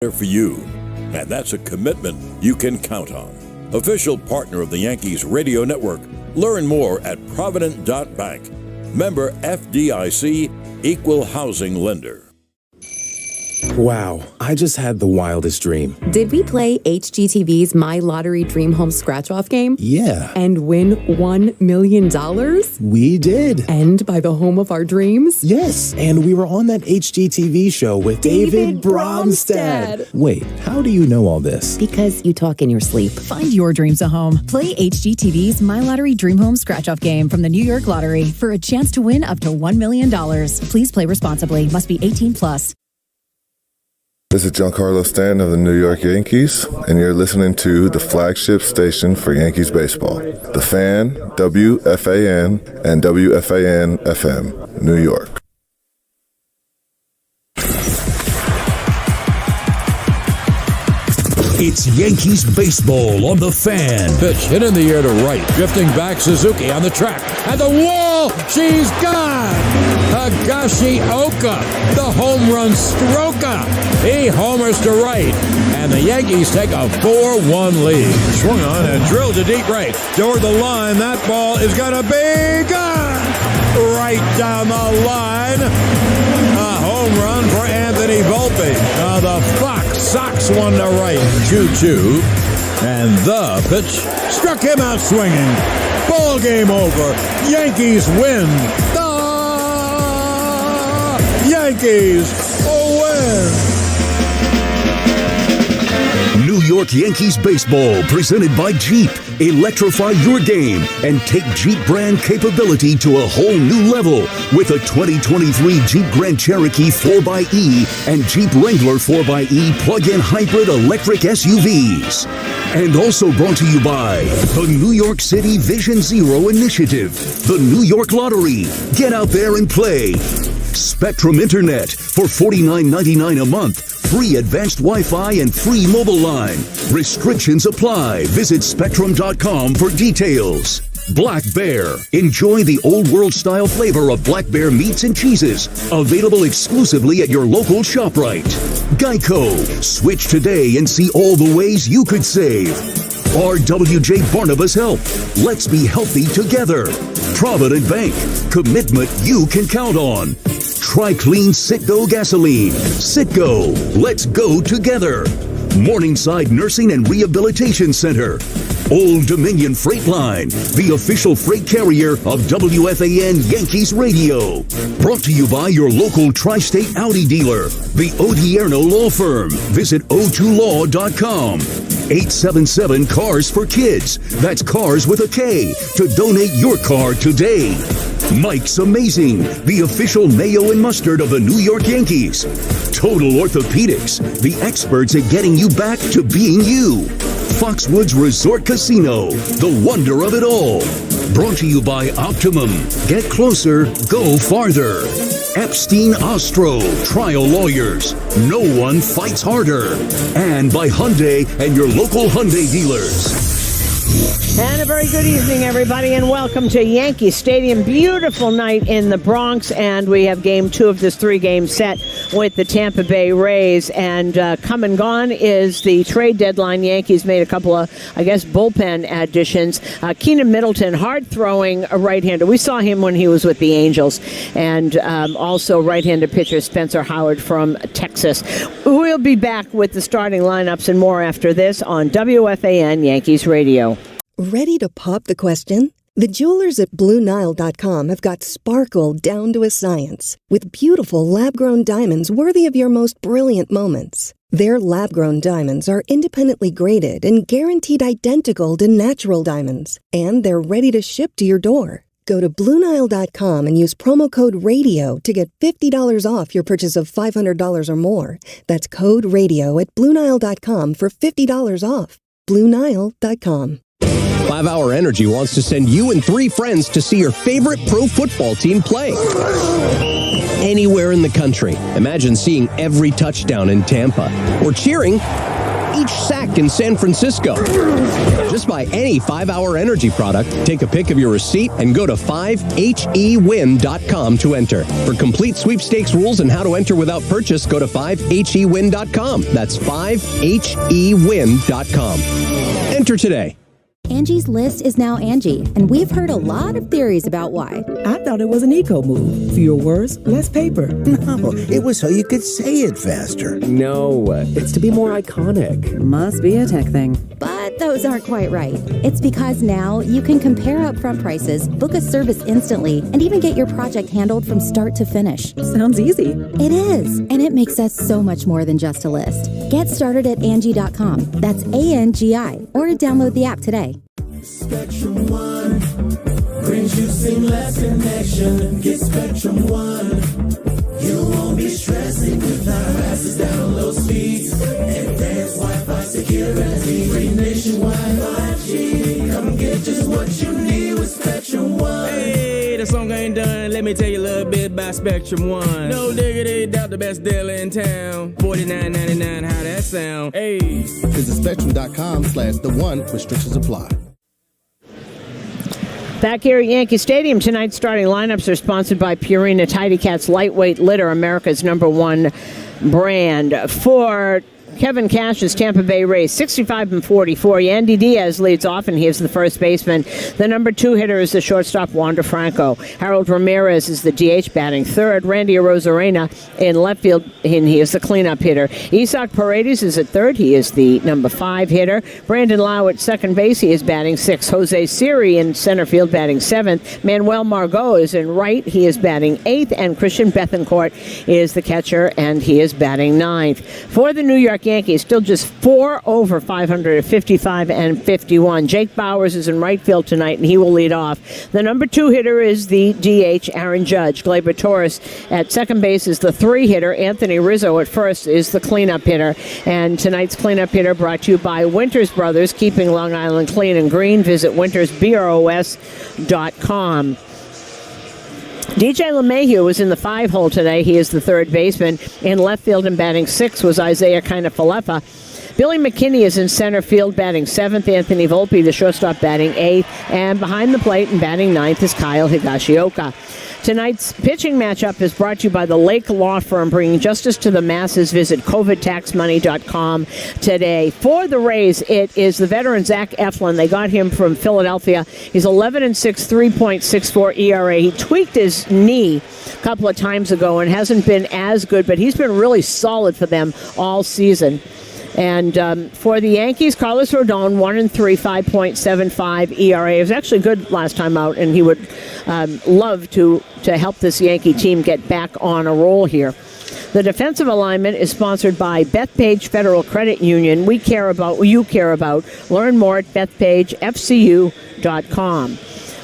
for you, and that's a commitment you can count on. Official partner of the Yankees Radio Network. Learn more at Provident.bank. Member FDIC, Equal Housing Lender. Wow, I just had the wildest dream. Did we play HGTV's My Lottery Dream Home Scratch-Off game? Yeah. And win $1 million? We did. And buy the home of our dreams? Yes, and we were on that HGTV show with David Bromstead. Wait, how do you know all this? Because you talk in your sleep. Find your dreams a home. Play HGTV's My Lottery Dream Home Scratch-Off game from the New York Lottery for a chance to win up to $1 million. Please play responsibly. Must be 18 plus. This is Giancarlo Stanton of the New York Yankees, and you're listening to the flagship station for Yankees baseball, The Fan, WFAN, and WFAN-FM, New York. It's Yankees baseball on The Fan. Pitch hit in the air to right. Drifting back, Suzuki on the track. At the wall, she's gone! Higashioka, the home run stroker. He homers to right, and the Yankees take a 4-1 lead. Swung on and drilled to deep right. Toward the line, that ball is going to be gone! Right down the line. A home run for Anthony Volpe. The Fox Sox one to right. 2-2. And the pitch struck him out swinging. Ball game over. Yankees win. The Yankees win. New York Yankees baseball presented by Jeep. Electrify your game and take Jeep brand capability to a whole new level with a 2023 Jeep Grand Cherokee 4xE and Jeep Wrangler 4xE plug-in hybrid electric SUVs. And also brought to you by the New York City Vision Zero Initiative, the New York Lottery. Get out there and play. Spectrum Internet for $49.99 a month. Free advanced Wi-Fi and free mobile line. Restrictions apply. Visit Spectrum.com for details. Black Bear. Enjoy the old world style flavor of Black Bear meats and cheeses. Available exclusively at your local ShopRite. Geico. Switch today and see all the ways you could save. RWJ Barnabas Help. Let's be healthy together. Provident Bank. Commitment you can count on. Try Clean Citgo Gasoline. Citgo. Let's go together. Morningside Nursing and Rehabilitation Center. Old Dominion Freight Line, the official freight carrier of WFAN Yankees Radio. Brought to you by your local tri-state Audi dealer, the Odierno Law Firm. Visit o2law.com. 877 Cars for Kids. That's cars with a K. To donate your car today. Mike's Amazing, the official mayo and mustard of the New York Yankees. Total Orthopedics, the experts at getting you back to being you. Foxwoods Resort Casino, the wonder of it all. Brought to you by Optimum. Get closer, go farther. Epstein Ostro, trial lawyers. No one fights harder. And by Hyundai and your local Hyundai dealers. And a very good evening, everybody, and welcome to Yankee Stadium. Beautiful night in the Bronx, and we have game 2 of this 3-game set with the Tampa Bay Rays. And come and gone is the trade deadline. Yankees made a couple of, bullpen additions. Keenan Middleton, hard-throwing right-hander. We saw him when he was with the Angels. And also right-handed pitcher Spencer Howard from Texas. We'll be back with the starting lineups and more after this on WFAN Yankees Radio. Ready to pop the question? The jewelers at BlueNile.com have got sparkle down to a science with beautiful lab-grown diamonds worthy of your most brilliant moments. Their lab-grown diamonds are independently graded and guaranteed identical to natural diamonds, and they're ready to ship to your door. Go to BlueNile.com and use promo code RADIO to get $50 off your purchase of $500 or more. That's code RADIO at BlueNile.com for $50 off. BlueNile.com. 5 Hour Energy wants to send you and 3 friends to see your favorite pro football team play. Anywhere in the country. Imagine seeing every touchdown in Tampa or cheering each sack in San Francisco. Just buy any 5-Hour Energy product, take a pic of your receipt, and go to 5hewin.com to enter. For complete sweepstakes rules and how to enter without purchase, go to 5hewin.com. That's 5hewin.com. Enter today. Angie's List is now Angie, and we've heard a lot of theories about why. I thought it was an eco move. Fewer words, less paper. No, it was so you could say it faster. No, it's to be more iconic. Must be a tech thing. But those aren't quite right. It's because now you can compare upfront prices, book a service instantly, and even get your project handled from start to finish. Sounds easy. It is, and it makes us so much more than just a list. Get started at Angie.com. That's ANGI, or download the app today. Spectrum One brings you seamless connection. Get Spectrum One. You won't be stressing without access down low speeds. Advanced Wi-Fi security. Free nationwide 5G. Come get just what you need with Spectrum One. Hey, the song ain't done. Let me tell you a little bit about Spectrum One. No diggity, doubt the best deal in town. $49.99, how that sound? Hey. Visit Spectrum.com/the1. Restrictions apply. Back here at Yankee Stadium, tonight's starting lineups are sponsored by Purina Tidy Cats Lightweight Litter, America's #1 brand. For Kevin Cash's Tampa Bay Rays, 65-44. Yandy Diaz leads off, and he is the first baseman. The #2 hitter is the shortstop, Wander Franco. Harold Ramirez is the DH, batting third. Randy Arozarena in left field, and he is the cleanup hitter. Isaac Paredes is at third. He is the #5 hitter. Brandon Lau at second base. He is batting sixth. Jose Siri in center field, batting seventh. Manuel Margot is in right. He is batting eighth. And Christian Bethancourt is the catcher, and he is batting ninth. For the New York Yankees, still just 4 over 500 at 55 and 51. Jake Bowers is in right field tonight, and he will lead off. The #2 hitter is the DH, Aaron Judge. Gleyber Torres at second base is the 3 hitter. Anthony Rizzo at first is the cleanup hitter. And tonight's cleanup hitter brought to you by Winters Brothers, keeping Long Island clean and green. Visit wintersbros.com. DJ LeMahieu was in the 5 hole today. He is the third baseman. In left field and batting sixth was Isaiah Kiner-Falefa. Billy McKinney is in center field, batting seventh. Anthony Volpe, the shortstop, batting eighth. And behind the plate and batting ninth is Kyle Higashioka. Tonight's pitching matchup is brought to you by the Lake Law Firm, bringing justice to the masses. Visit covidtaxmoney.com today. For the Rays, it is the veteran Zach Eflin. They got him from Philadelphia. He's 11-6, 3.64 ERA. He tweaked his knee a couple of times ago and hasn't been as good, but he's been really solid for them all season. And for the Yankees, Carlos Rodon, 1-3, 5.75 ERA. It was actually good last time out, and he would love to help this Yankee team get back on a roll here. The defensive alignment is sponsored by Bethpage Federal Credit Union. We care about what you care about. Learn more at bethpagefcu.com.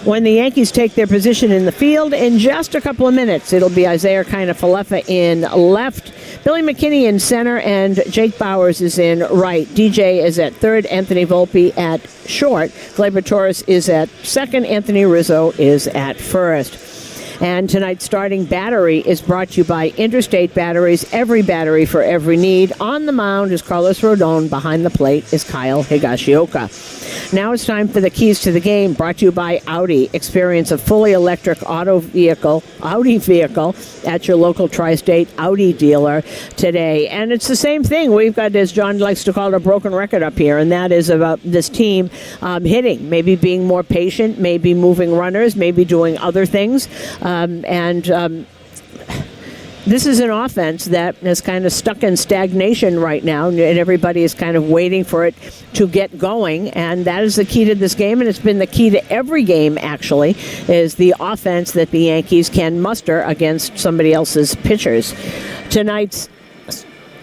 When the Yankees take their position in the field in just a couple of minutes, it'll be Isaiah Kiner-Falefa in left, Billy McKinney in center, and Jake Bowers is in right. DJ is at third, Anthony Volpe at short, Gleyber Torres is at second, Anthony Rizzo is at first. And tonight's starting battery is brought to you by Interstate Batteries, every battery for every need. On the mound is Carlos Rodon. Behind the plate is Kyle Higashioka. Now it's time for the keys to the game, brought to you by Audi. Experience a fully electric Audi vehicle at your local tri-state Audi dealer today. And it's the same thing. We've got, as John likes to call it, a broken record up here, and that is about this team hitting, maybe being more patient, maybe moving runners, maybe doing other things. This is an offense that is kind of stuck in stagnation right now, and everybody is kind of waiting for it to get going, and that is the key to this game, and it's been the key to every game, actually, is the offense that the Yankees can muster against somebody else's pitchers. Tonight's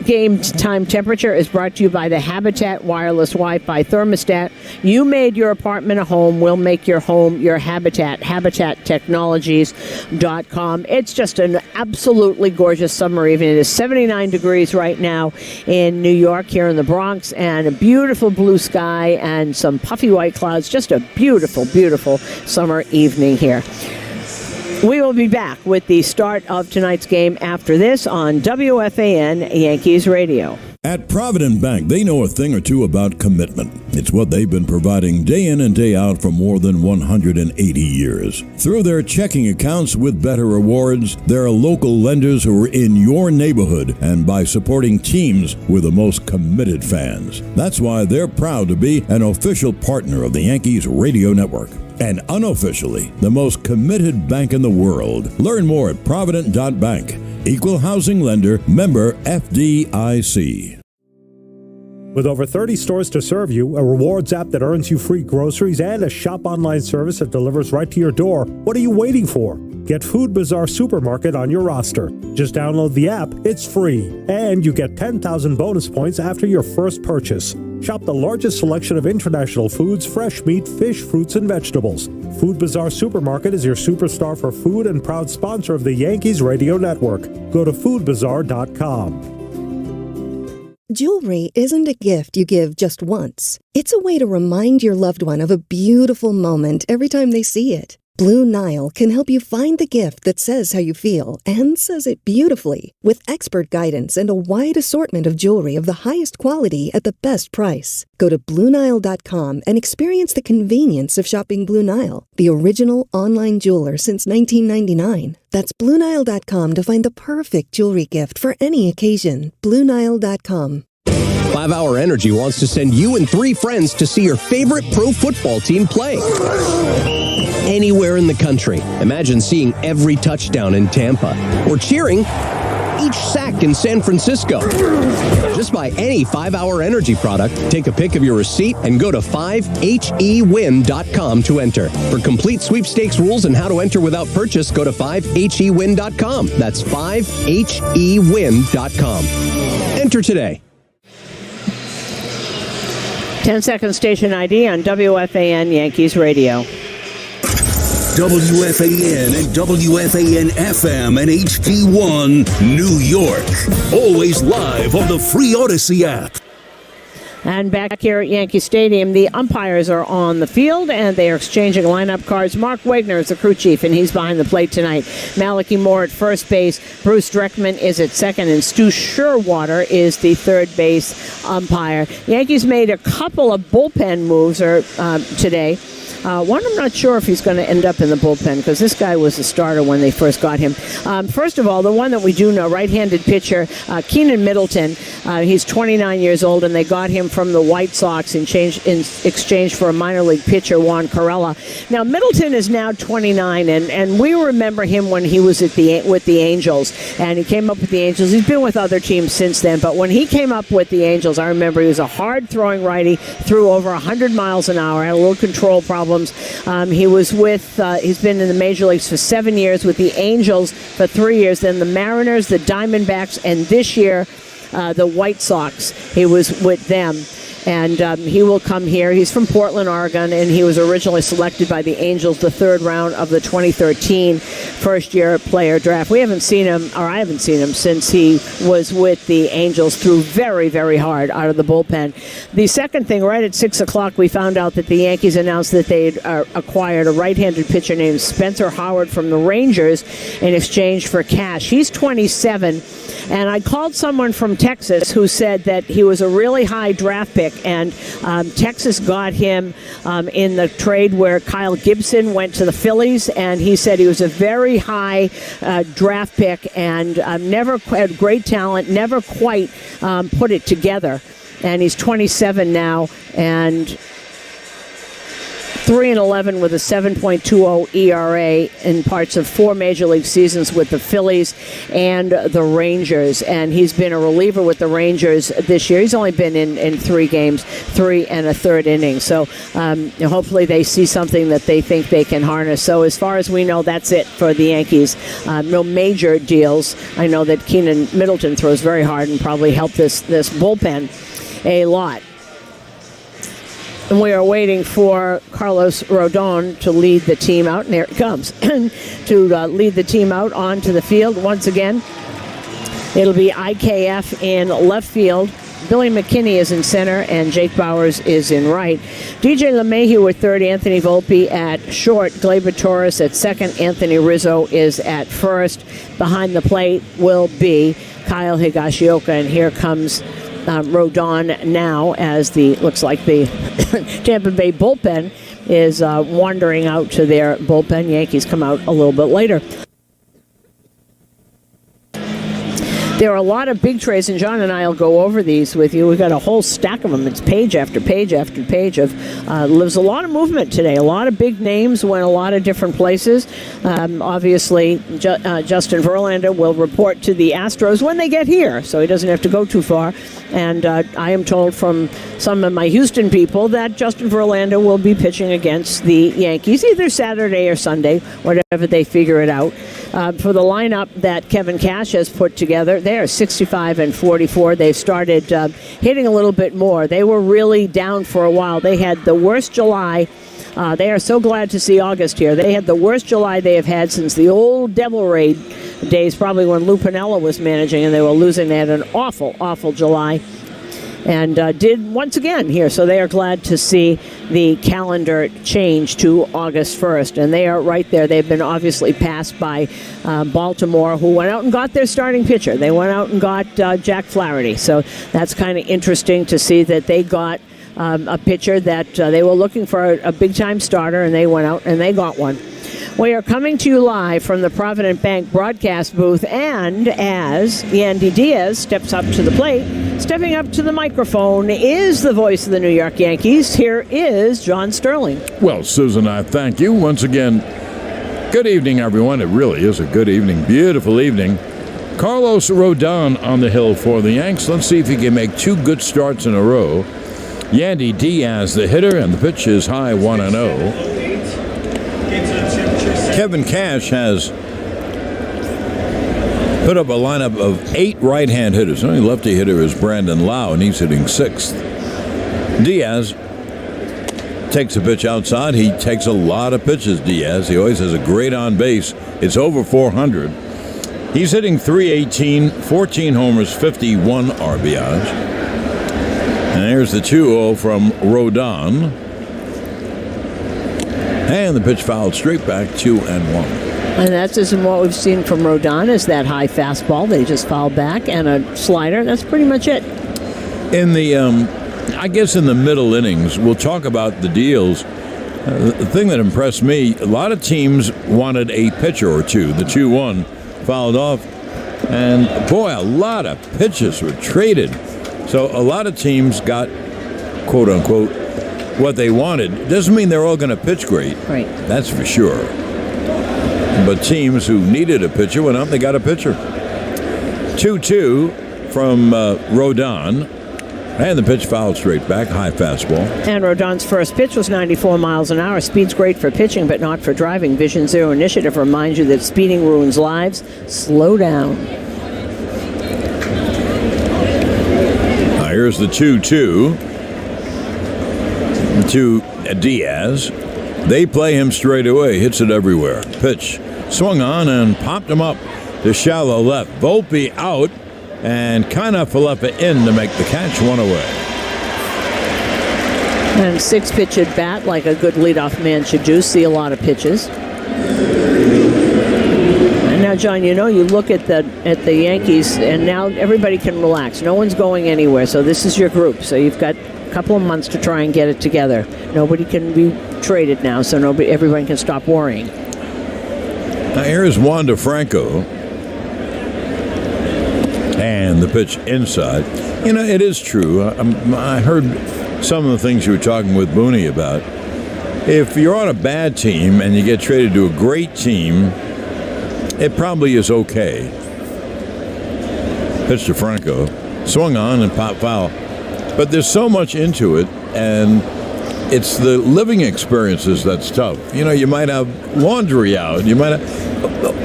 game time temperature is brought to you by the Habitat Wireless Wi-Fi Thermostat. You made your apartment a home. We'll make your home your habitat. HabitatTechnologies.com. It's just an absolutely gorgeous summer evening. It is 79 degrees right now in New York, here in the Bronx, and a beautiful blue sky and some puffy white clouds. Just a beautiful, beautiful summer evening here. We will be back with the start of tonight's game after this on WFAN Yankees Radio. At Provident Bank, they know a thing or two about commitment. It's what they've been providing day in and day out for more than 180 years. Through their checking accounts with better rewards, there are local lenders who are in your neighborhood, and by supporting teams with the most committed fans. That's why they're proud to be an official partner of the Yankees radio network. And unofficially, the most committed bank in the world. Learn more at Provident.bank. Equal housing lender, member FDIC. With over 30 stores to serve you, a rewards app that earns you free groceries, and a shop online service that delivers right to your door, what are you waiting for? Get Food Bazaar Supermarket on your roster. Just download the app, it's free, and you get 10,000 bonus points after your first purchase. Shop the largest selection of international foods, fresh meat, fish, fruits, and vegetables. Food Bazaar Supermarket is your superstar for food and proud sponsor of the Yankees Radio Network. Go to foodbazaar.com. Jewelry isn't a gift you give just once. It's a way to remind your loved one of a beautiful moment every time they see it. Blue Nile can help you find the gift that says how you feel and says it beautifully, with expert guidance and a wide assortment of jewelry of the highest quality at the best price. Go to BlueNile.com and experience the convenience of shopping Blue Nile, the original online jeweler since 1999. That's BlueNile.com to find the perfect jewelry gift for any occasion. BlueNile.com. 5 Hour Energy wants to send you and 3 friends to see your favorite pro football team play. Anywhere in the country. Imagine seeing every touchdown in Tampa or cheering each sack in San Francisco. Just buy any 5 Hour Energy product, take a pic of your receipt, and go to 5hewin.com to enter. For complete sweepstakes rules and how to enter without purchase, go to 5hewin.com. That's 5hewin.com. Enter today. 10-second station ID on WFAN Yankees Radio. WFAN and WFAN-FM and HD1, New York. Always live on the free Odyssey app. And back here at Yankee Stadium, the umpires are on the field, and they are exchanging lineup cards. Mark Wagner is the crew chief, and he's behind the plate tonight. Malachi Moore at first base. Bruce Dreckman is at second, and Stu Sherwater is the third base umpire. Yankees made a couple of bullpen moves today. One, I'm not sure if he's going to end up in the bullpen because this guy was a starter when they first got him. First of all, the one that we do know, right-handed pitcher, Keenan Middleton. He's 29 years old, and they got him from the White Sox in exchange for a minor league pitcher, Juan Corella. Now, Middleton is now 29, and we remember him when he was with the Angels, and he came up with the Angels. He's been with other teams since then, but when he came up with the Angels, I remember he was a hard-throwing righty, threw over 100 miles an hour, had a little control problem. He's been in the major leagues for 7 years, with the Angels for 3 years, then the Mariners, the Diamondbacks, and this year the White Sox. He was with them. And he will come here. He's from Portland, Oregon, and he was originally selected by the Angels the third round of the 2013 first-year player draft. We haven't seen him, or I haven't seen him, since he was with the Angels, threw very, very hard out of the bullpen. The second thing, right at 6 o'clock, we found out that the Yankees announced that they had acquired a right-handed pitcher named Spencer Howard from the Rangers in exchange for cash. He's 27, and I called someone from Texas who said that he was a really high draft pick, and Texas got him in the trade where Kyle Gibson went to the Phillies, and he said he was a very high draft pick and never had great talent, never quite put it together. And he's 27 now, and 3-11 with a 7.20 ERA in parts of 4 major league seasons with the Phillies and the Rangers. And he's been a reliever with the Rangers this year. He's only been in 3 games, 3 1/3 innings. So hopefully they see something that they think they can harness. So as far as we know, that's it for the Yankees. No major deals. I know that Keenan Middleton throws very hard and probably helped this bullpen a lot. And we are waiting for Carlos Rodon to lead the team out, and there it comes, to lead the team out onto the field once again. It'll be IKF in left field. Billy McKinney is in center, and Jake Bowers is in right. DJ LeMahieu at third, Anthony Volpe at short, Gleyber Torres at second, Anthony Rizzo is at first. Behind the plate will be Kyle Higashioka, and here comes Rodon now, as looks like the Tampa Bay bullpen is wandering out to their bullpen. Yankees come out a little bit later. There are a lot of big trades, and John and I will go over these with you. We've got a whole stack of them. It's page after page after page of. There's a lot of movement today. A lot of big names went a lot of different places. Obviously, Justin Verlander will report to the Astros when they get here, so he doesn't have to go too far. And I am told from some of my Houston people that Justin Verlander will be pitching against the Yankees either Saturday or Sunday, whatever they figure it out. For the lineup that Kevin Cash has put together, they are 65 and 44. They've started hitting a little bit more. They were really down for a while. They had the worst July. They are so glad to see August here. They had the worst July they have had since the old Devil Ray days, probably when Lou Piniella was managing, and they were losing. They had an awful, awful July. And did once again here. So they are glad to see the calendar change to August 1st. And they are right there. They've been obviously passed by Baltimore, who went out and got their starting pitcher. They went out and got Jack Flaherty. So that's kind of interesting to see that they got a pitcher that they were looking for a big-time starter, and they went out and they got one. We are coming to you live from the Provident Bank broadcast booth, and as Yandy Diaz steps up to the plate, stepping up to the microphone is the voice of the New York Yankees. Here is John Sterling. Well, Susan, I thank you once again. Good evening, everyone. It really is a good evening. Beautiful evening. Carlos Rodon on the hill for the Yanks. Let's see if he can make two good starts in a row. Yandy Diaz, the hitter, and the pitch is high 1-0. Kevin Cash has put up a lineup of 8 right-hand hitters. The only lefty hitter is Brandon Lau, and he's hitting 6th. Diaz takes a pitch outside. He takes a lot of pitches, Diaz. He always has a great on base. It's over 400. He's hitting .318, 14 homers, 51 RBIs. And here's the 2-0 from Rodon. And the pitch fouled straight back, 2-1. And that isn't what we've seen from Rodon, is that high fastball they just fouled back, and a slider. That's pretty much it. In the, I guess in the middle innings, we'll talk about the deals. The thing that impressed me, a lot of teams wanted a pitcher or two. The 2-1 fouled off. And, boy, a lot of pitches were traded. So a lot of teams got, quote-unquote, what they wanted. Doesn't mean they're all going to pitch great. Right. That's for sure. But teams who needed a pitcher went out and they got a pitcher. 2-2 from Rodon. And the pitch fouled straight back, high fastball. And Rodon's first pitch was 94 miles an hour. Speed's great for pitching, but not for driving. Vision Zero Initiative reminds you that speeding ruins lives. Slow down. Now here's the 2-2 to Diaz. They play him straight away. Hits it everywhere. Pitch swung on and popped him up to shallow left. Volpe out and Kiner-Falefa in to make the catch, one away. And 6-pitch at bat, like a good leadoff man should do. See a lot of pitches. And now, John, you know, you look at the Yankees, and now everybody can relax. No one's going anywhere, so this is your group. So you've got a couple of months to try and get it together. Nobody can be traded now, so everyone can stop worrying. Now here's Wander Franco. And the pitch inside. You know, it is true. I heard some of the things you were talking with Booney about. If you're on a bad team and you get traded to a great team, it probably is okay. Pitch to Franco. Swung on and popped foul. But there's so much into it, and it's the living experiences that's tough. You know, you might have laundry out. You might have...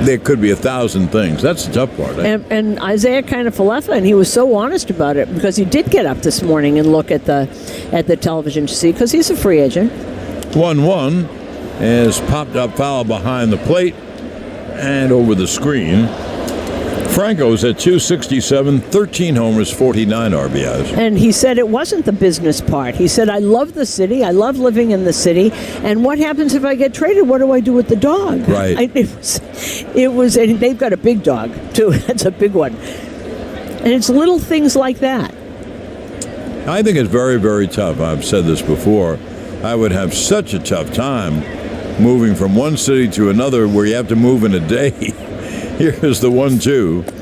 There could be 1,000 things. That's the tough part. And Isaiah Kiner-Falefa, and he was so honest about it because he did get up this morning and look at the television to see, because he's a free agent. 1-1 is popped up foul behind the plate and over the screen. Franco's at .267, 13 homers, 49 RBIs. And he said it wasn't the business part. He said, I love the city. I love living in the city. And what happens if I get traded? What do I do with the dog? Right. It was, and they've got a big dog, too. That's a big one. And it's little things like that. I think it's very, very tough. I've said this before. I would have such a tough time moving from one city to another where you have to move in a day. Here's the 1-2.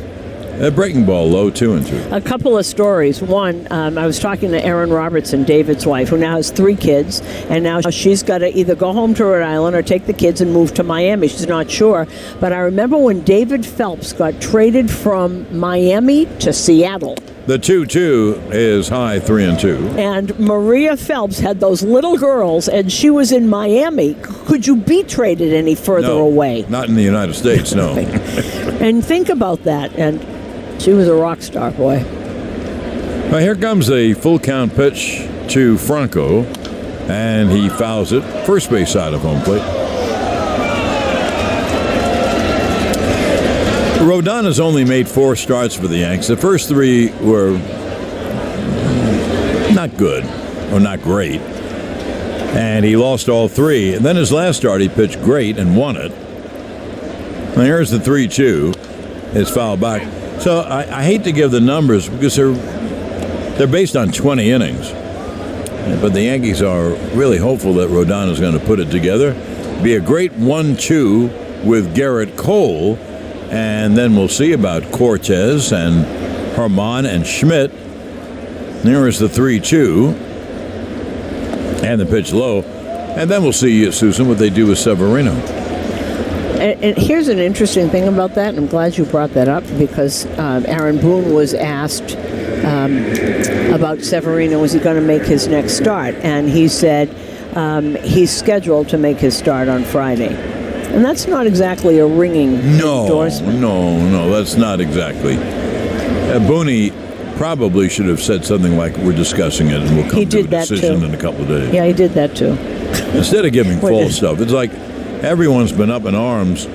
That breaking ball low, 2-2. A couple of stories. One, I was talking to Erin Robertson, David's wife, who now has 3 kids, and now she's got to either go home to Rhode Island or take the kids and move to Miami. She's not sure. But I remember when David Phelps got traded from Miami to Seattle. The 2-2 is high, 3-2. And Maria Phelps had those little girls, and she was in Miami. Could you be traded any further away? Not in the United States, no. And think about that. And she was a rock star, boy. Well, here comes a full count pitch to Franco, and he fouls it first base side of home plate. Rodon has only made 4 starts for the Yanks. The first 3 were not good or not great, and he lost all 3. And then his last start, he pitched great and won it. And here's the 3-2. It's fouled back. So I hate to give the numbers because they're based on 20 innings. But the Yankees are really hopeful that Rodon is going to put it together. Be a great 1-2 with Garrett Cole. And then we'll see about Cortez and Herman and Schmidt. There is the 3-2. And the pitch low. And then we'll see, Susan, what they do with Severino. And here's an interesting thing about that, and I'm glad you brought that up, because Aaron Boone was asked about Severino, was he going to make his next start? And he said he's scheduled to make his start on Friday. And that's not exactly a ringing endorsement. No, that's not exactly. Boone probably should have said something like, we're discussing it and we'll come to a decision in a couple of days. Yeah, he did that too. Instead of giving false stuff, it's like everyone's been up in arms.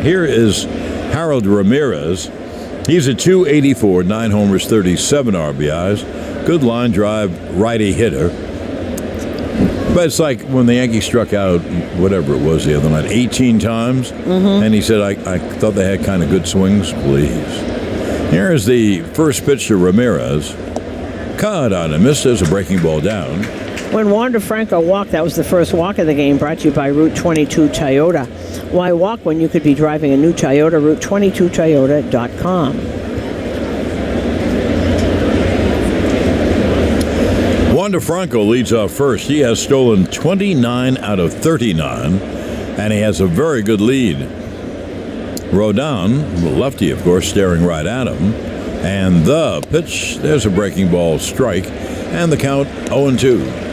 Here is Harold Ramirez. He's a .284, 9 homers, 37 RBIs. Good line drive, righty hitter. But it's like when the Yankees struck out, whatever it was the other night, 18 times. And he said, I thought they had kind of good swings, please. Here is the first pitch to Ramirez. Caught on a miss. There's a breaking ball down. When Wander Franco walked, that was the first walk of the game, brought to you by Route 22 Toyota. Why walk when you could be driving a new Toyota? Route22Toyota.com. Wander Franco leads off first. He has stolen 29 out of 39, and he has a very good lead. Rodon, the lefty, of course, staring right at him. And the pitch, there's a breaking ball strike, and the count 0-2.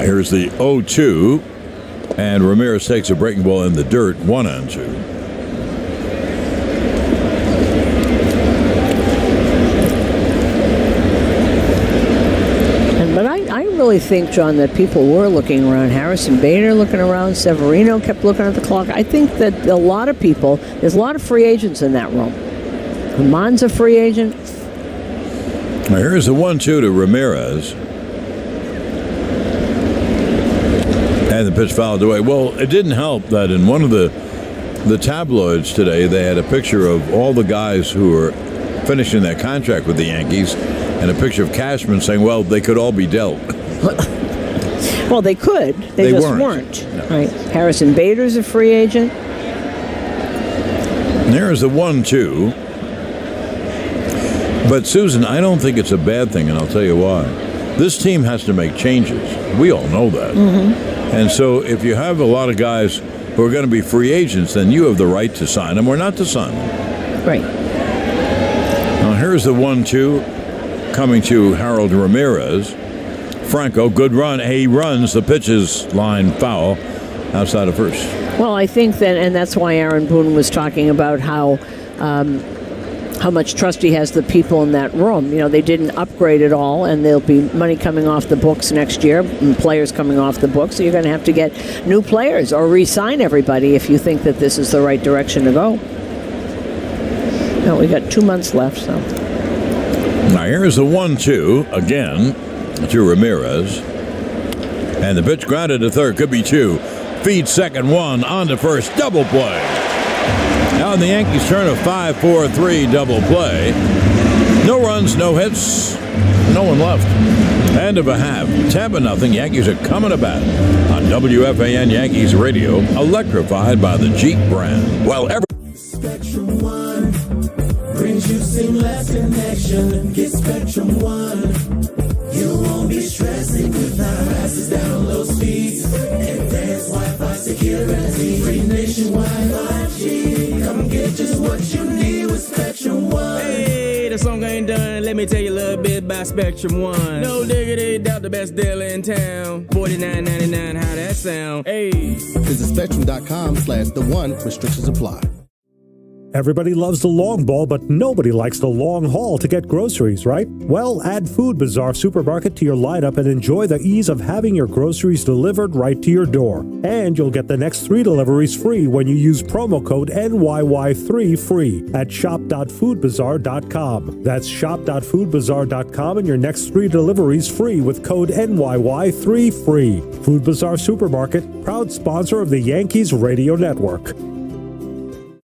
Here's the 0-2, and Ramirez takes a breaking ball in the dirt, 1-2. But I really think, John, that people were looking around. Harrison Bader looking around. Severino kept looking at the clock. I think that a lot of people, there's a lot of free agents in that room. Herman's a free agent. Now here's the 1-2 to Ramirez. And the pitch fouled away. Well, it didn't help that in one of the tabloids today, they had a picture of all the guys who were finishing their contract with the Yankees and a picture of Cashman saying, well, they could all be dealt. Well, they could. They just weren't. No. Right. Harrison Bader's a free agent. And there's the 1-2. But, Susan, I don't think it's a bad thing, and I'll tell you why. This team has to make changes. We all know that. And so if you have a lot of guys who are going to be free agents, then you have the right to sign them or not to sign them. Right. Now here's the 1-2 coming to Harold Ramirez. Franco, good run. He runs. The pitch is line foul outside of first. Well, I think that, and that's why Aaron Boone was talking about how much trust he has the people in that room. You know, they didn't upgrade it all, and there'll be money coming off the books next year, and players coming off the books, so you're going to have to get new players or re-sign everybody if you think that this is the right direction to go. No, we got 2 months left, so. Now here's the 1-2 again to Ramirez. And the pitch grounded to third. Could be two. Feed second one. On to first. Double play. Now in the Yankees' turn, a 5-4-3 double play. No runs, no hits. No one left. End of a half. Tampa nothing. Yankees are coming to bat on WFAN Yankees Radio, electrified by the Jeep brand. While Spectrum One brings you seamless connection. Get Spectrum One. You won't be stressing with our asses down low speeds. Advanced Wi-Fi security. Free nationwide 5G. Come get just what you need with Spectrum One. Hey, the song ain't done. Let me tell you a little bit about Spectrum One. No diggity, doubt the best deal in town. $49.99, how that sound? Hey. Visit Spectrum.com/the one. Restrictions apply. Everybody loves the long ball, but nobody likes the long haul to get groceries, right? Well, add Food Bazaar Supermarket to your lineup and enjoy the ease of having your groceries delivered right to your door. And you'll get the next 3 deliveries free when you use promo code NYY3 free at shop.foodbazaar.com. That's shop.foodbazaar.com and your next 3 deliveries free with code NYY3 free. Food Bazaar Supermarket, proud sponsor of the Yankees Radio Network.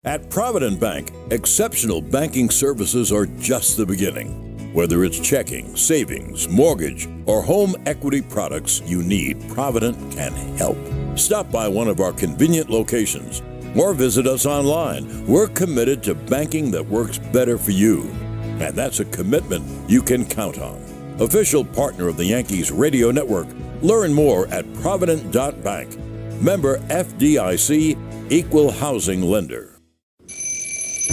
At Provident Bank, exceptional banking services are just the beginning. Whether it's checking, savings, mortgage, or home equity products you need, Provident can help. Stop by one of our convenient locations or visit us online. We're committed to banking that works better for you. And that's a commitment you can count on. Official partner of the Yankees Radio Network. Learn more at Provident.bank. Member FDIC, Equal Housing Lender.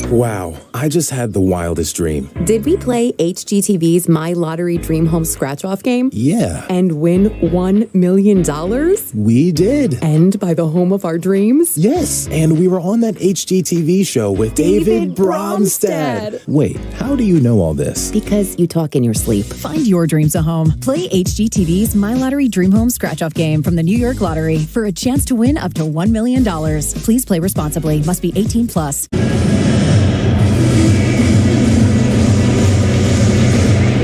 Wow, I just had the wildest dream. Did we play HGTV's My Lottery Dream Home Scratch-Off game? Yeah. And win $1 million? We did. And buy the home of our dreams? Yes, and we were on that HGTV show with David Bromstead. Wait, how do you know all this? Because you talk in your sleep. Find your dreams a home. Play HGTV's My Lottery Dream Home Scratch-Off game from the New York Lottery for a chance to win up to $1 million. Please play responsibly. Must be 18 plus.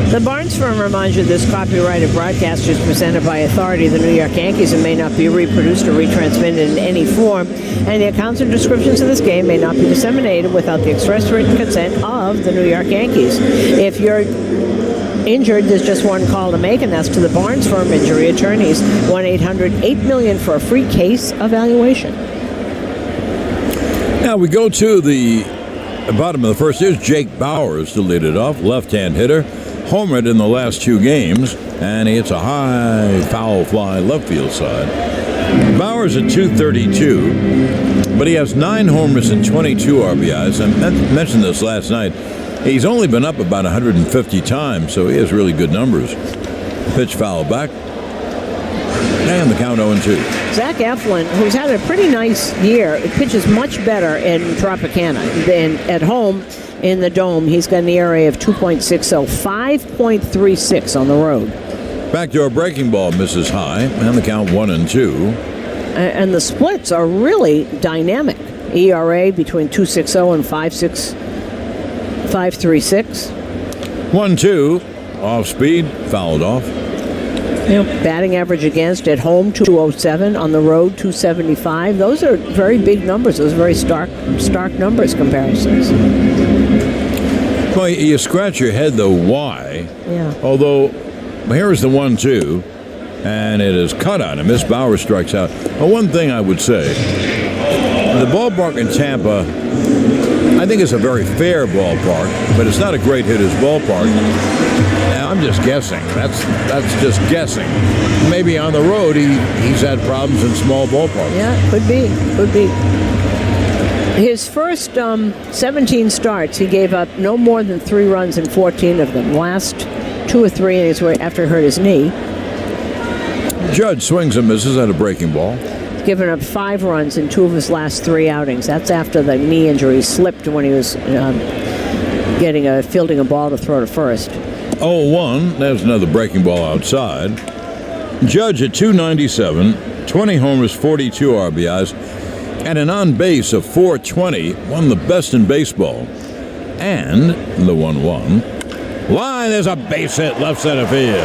The Barnes Firm reminds you this copyrighted broadcast is presented by authority of the New York Yankees and may not be reproduced or retransmitted in any form, and the accounts and descriptions of this game may not be disseminated without the express written consent of the New York Yankees. If you're injured, there's just one call to make, and that's to the Barnes Firm Injury Attorneys, 1-800-8-MILLION for a free case evaluation. Now we go to the bottom of the first. Here's Jake Bowers to lead it off, left-hand hitter. Homered in the last 2 games, and he hits a high foul fly left field side. Bowers at 232, but he has 9 homers and 22 RBIs. I mentioned this last night. He's only been up about 150 times, so he has really good numbers. Pitch foul back, and the count 0-2. Zach Eflin, who's had a pretty nice year, pitches much better in Tropicana than at home. In the Dome, he's got an ERA of 2.60, 5.36 on the road. Back to our breaking ball, misses high, and the count 1-2. And the splits are really dynamic. ERA between 2.60 and 5.36. 1-2, off speed, fouled off. Batting average against at home 207, on the road 275. Those are very big numbers. Those are very stark numbers comparisons. Well, you scratch your head though. Why? Yeah. Although here is the 1-2, and it is cut on him. Miss Bauer strikes out. Well, one thing I would say, the ballpark in Tampa, I think it's a very fair ballpark, but it's not a great hitter's ballpark. I'm just guessing. That's just guessing. Maybe on the road he's had problems in small ballparks. Yeah, could be. His first 17 starts, he gave up no more than 3 runs in 14 of them. Last 2 or 3 innings after he hurt his knee. Judge swings and misses at a breaking ball. He's given up 5 runs in 2 of his last 3 outings. That's after the knee injury slipped when he was fielding a ball to throw to first. 0-1, there's another breaking ball outside. Judge at 297, 20 homers, 42 RBIs, and an on-base of 420, one of the best in baseball. And the 1-1. Line, there's a base hit left center field.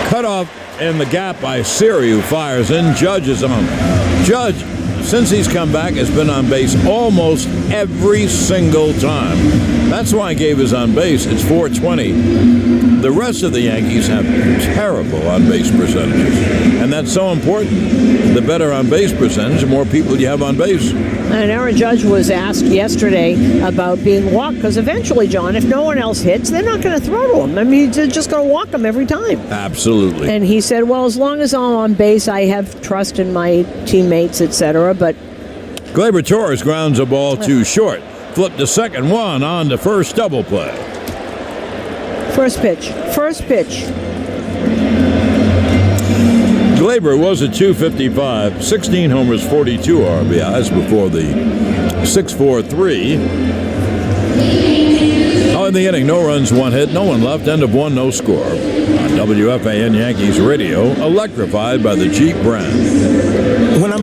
Cut off in the gap by Siri, who fires in. Judge is on. Judge, since he's come back, has been on base almost every single time. That's why I gave his on base. It's 420. The rest of the Yankees have terrible on base percentages, and that's so important. The better on base percentage, the more people you have on base. And Aaron Judge was asked yesterday about being walked, because eventually, John, if no one else hits, they're not going to throw to him. I mean, they're just going to walk him every time. Absolutely. And he said, well, as long as I'm on base, I have trust in my teammates, etc. But Gleyber Torres grounds a ball too short. Flip to second, one on to first, double play. First pitch. Gleyber was at 255, 16 homers, 42 RBIs before the 6-4-3. Oh, in the inning, no runs, one hit, no one left, end of one, no score. On WFAN Yankees Radio, electrified by the Jeep brand.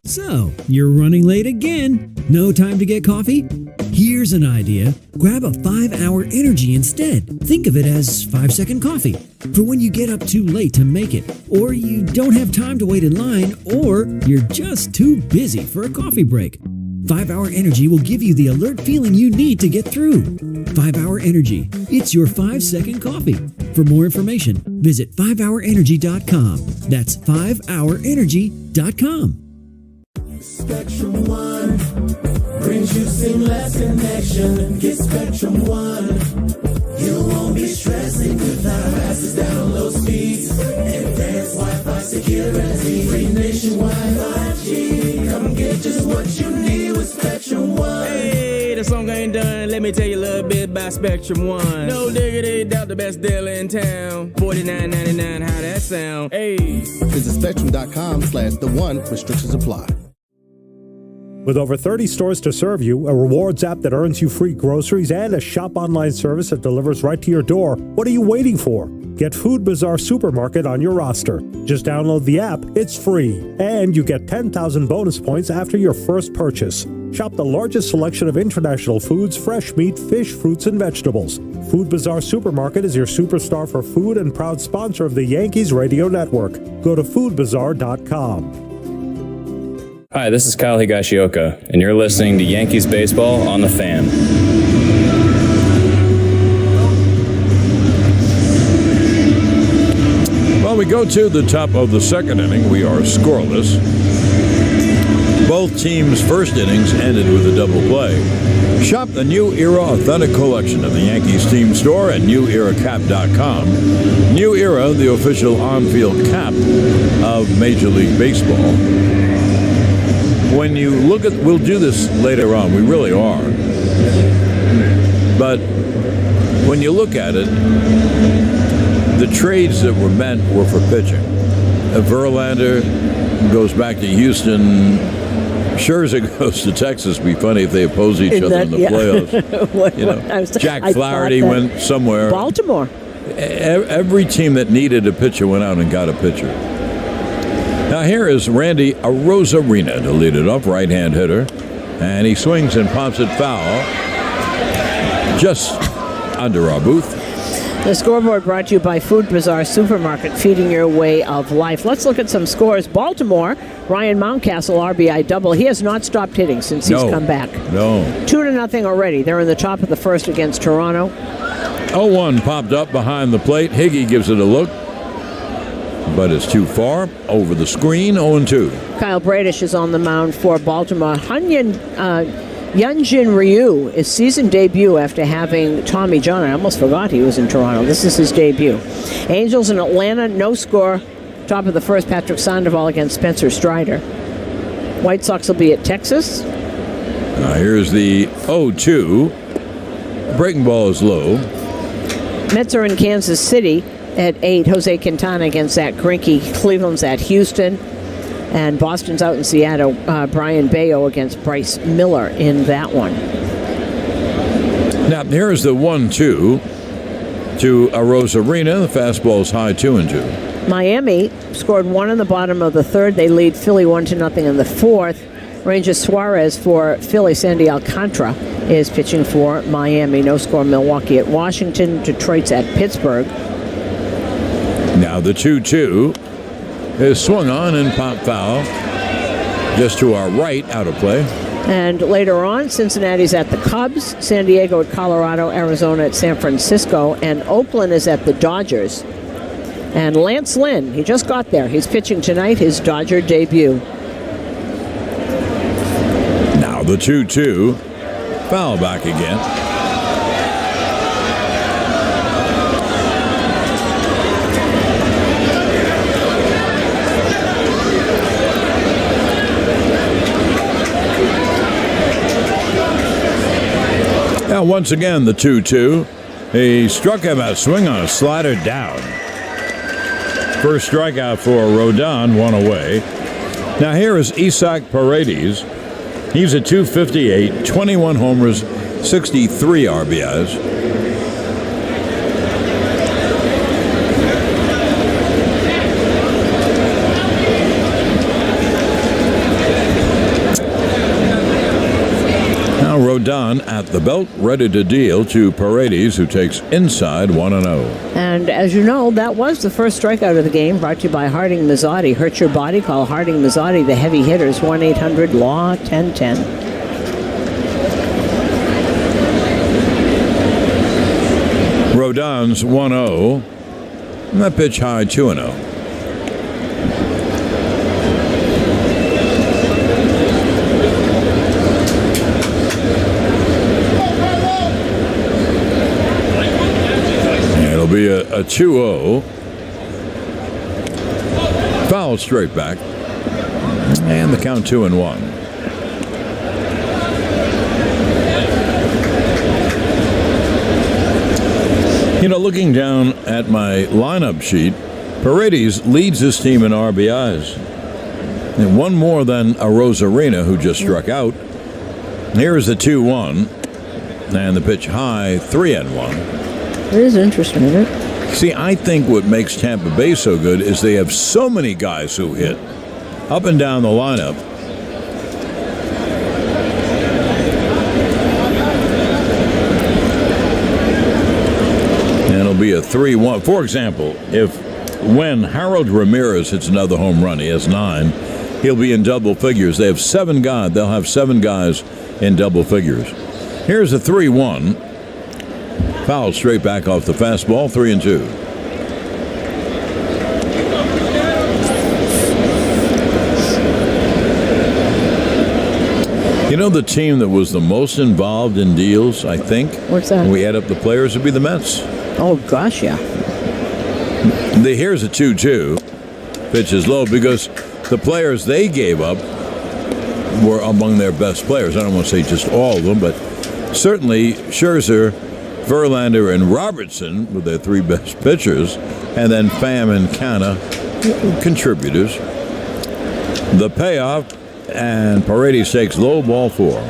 So, you're running late again. No time to get coffee? Here's an idea. Grab a 5-hour energy instead. Think of it as 5-second coffee for when you get up too late to make it, or you don't have time to wait in line, or you're just too busy for a coffee break. 5-hour energy will give you the alert feeling you need to get through. 5-hour energy. It's your 5-second coffee. For more information, visit 5hourenergy.com. That's 5hourenergy.com. Spectrum One brings you seamless connection. Get Spectrum One. You won't be stressing without passes down low speeds. Advanced Wi-Fi security. Free nationwide 5G. Come get just what you need with Spectrum One. Hey, the song ain't done. Let me tell you a little bit about Spectrum One. No diggity, doubt the best deal in town. $49.99, how that sound? Hey. Visit Spectrum.com/the1. Restrictions apply. With over 30 stores to serve you, a rewards app that earns you free groceries, and a shop online service that delivers right to your door, what are you waiting for? Get Food Bazaar Supermarket on your roster. Just download the app, it's free, and you get 10,000 bonus points after your first purchase. Shop the largest selection of international foods, fresh meat, fish, fruits, and vegetables. Food Bazaar Supermarket is your superstar for food and proud sponsor of the Yankees Radio Network. Go to foodbazaar.com. Hi, this is Kyle Higashioka, and you're listening to Yankees Baseball on The Fan. Well, we go to the top of the second inning. We are scoreless. Both teams' first innings ended with a double play. Shop the New Era Authentic Collection at the Yankees team store at NewEraCap.com. New Era, the official on-field cap of Major League Baseball. When you look at, we'll do this later on, we really are. But when you look at it, the trades that were meant were for pitching. Verlander goes back to Houston. Scherzer goes to Texas. It'd be funny if they oppose each other in the playoffs. Jack Flaherty went somewhere. Baltimore. Every team that needed a pitcher went out and got a pitcher. Now here is Randy Arozarena to lead it off, right-hand hitter. And he swings and pops it foul just under our booth. The scoreboard brought to you by Food Bazaar Supermarket, feeding your way of life. Let's look at some scores. Baltimore, Ryan Mountcastle, RBI double. He has not stopped hitting since he's come back. No. 2-0 already. They're in the top of the first against Toronto. 0-1 popped up behind the plate. Higgy gives it a look, but it's too far. Over the screen, 0-2. Kyle Bradish is on the mound for Baltimore. Hyunjin Ryu, his season debut after having Tommy John. I almost forgot he was in Toronto. This is his debut. Angels in Atlanta, no score. Top of the first, Patrick Sandoval against Spencer Strider. White Sox will be at Texas. Now here's the 0-2. Breaking ball is low. Mets are in Kansas City at 8. Jose Quintana against Zach Greinke. Cleveland's at Houston. And Boston's out in Seattle. Brian Bayo against Bryce Miller in that one. Now, here's the 1-2 to Arozarena. The fastball is high, 2-2. Miami scored 1 in the bottom of the third. They lead Philly 1-0 in the fourth. Ranger Suarez for Philly. Sandy Alcantara is pitching for Miami. No score. Milwaukee at Washington. Detroit's at Pittsburgh. Now the 2-2 is swung on and pop foul. Just to our right, out of play. And later on, Cincinnati's at the Cubs, San Diego at Colorado, Arizona at San Francisco, and Oakland is at the Dodgers. And Lance Lynn, he just got there. He's pitching tonight, his Dodger debut. Now the 2-2. Foul back again. Now once again the 2-2. He struck him a swing on a slider down. First strikeout for Rodon, one away. Now here is Isaac Paredes. He's at .258, 21 homers, 63 RBIs. Now Rodon at the belt, ready to deal to Paredes, who takes inside 1-0. And as you know, that was the first strikeout of the game, brought to you by Harding Mazzotti. Hurt your body? Call Harding Mazzotti, the heavy hitters, 1-800-LAW-1010. Rodon's 1-0. And that pitch high, 2-0. It'll be a 2-0. Foul straight back. And the count 2-1. You know, looking down at my lineup sheet, Paredes leads his team in RBIs. And one more than Arozarena, who just struck out. Here's the 2-1. And the pitch high, 3-1. It is interesting, isn't it? See, I think what makes Tampa Bay so good is they have so many guys who hit up and down the lineup. And it'll be a 3-1. For example, when Harold Ramirez hits another home run, he has 9, he'll be in double figures. They have 7 guys. They'll have 7 guys in double figures. Here's a 3-1. Foul straight back off the fastball, 3-2. You know the team that was the most involved in deals, I think? What's that? When we add up the players, would be the Mets. Oh, gosh, yeah. Here's a 2-2. Pitch is low because the players they gave up were among their best players. I don't want to say just all of them, but certainly Scherzer, Verlander, and Robertson were their 3 best pitchers, and then Pham and Canha, contributors. The payoff, and Paredes takes low ball 4.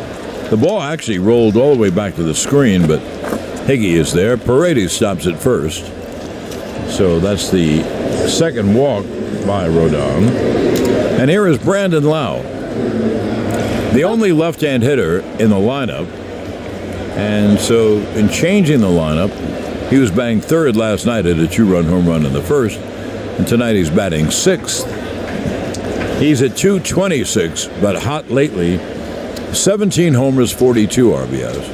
The ball actually rolled all the way back to the screen, but Higgy is there. Paredes stops at first. So that's the second walk by Rodon. And here is Brandon Lau, the only left-hand hitter in the lineup. And so in changing the lineup, he was banged 3rd last night at a 2-run home run in the first. And tonight he's batting 6th. He's at .226, but hot lately. 17 homers, 42 RBIs.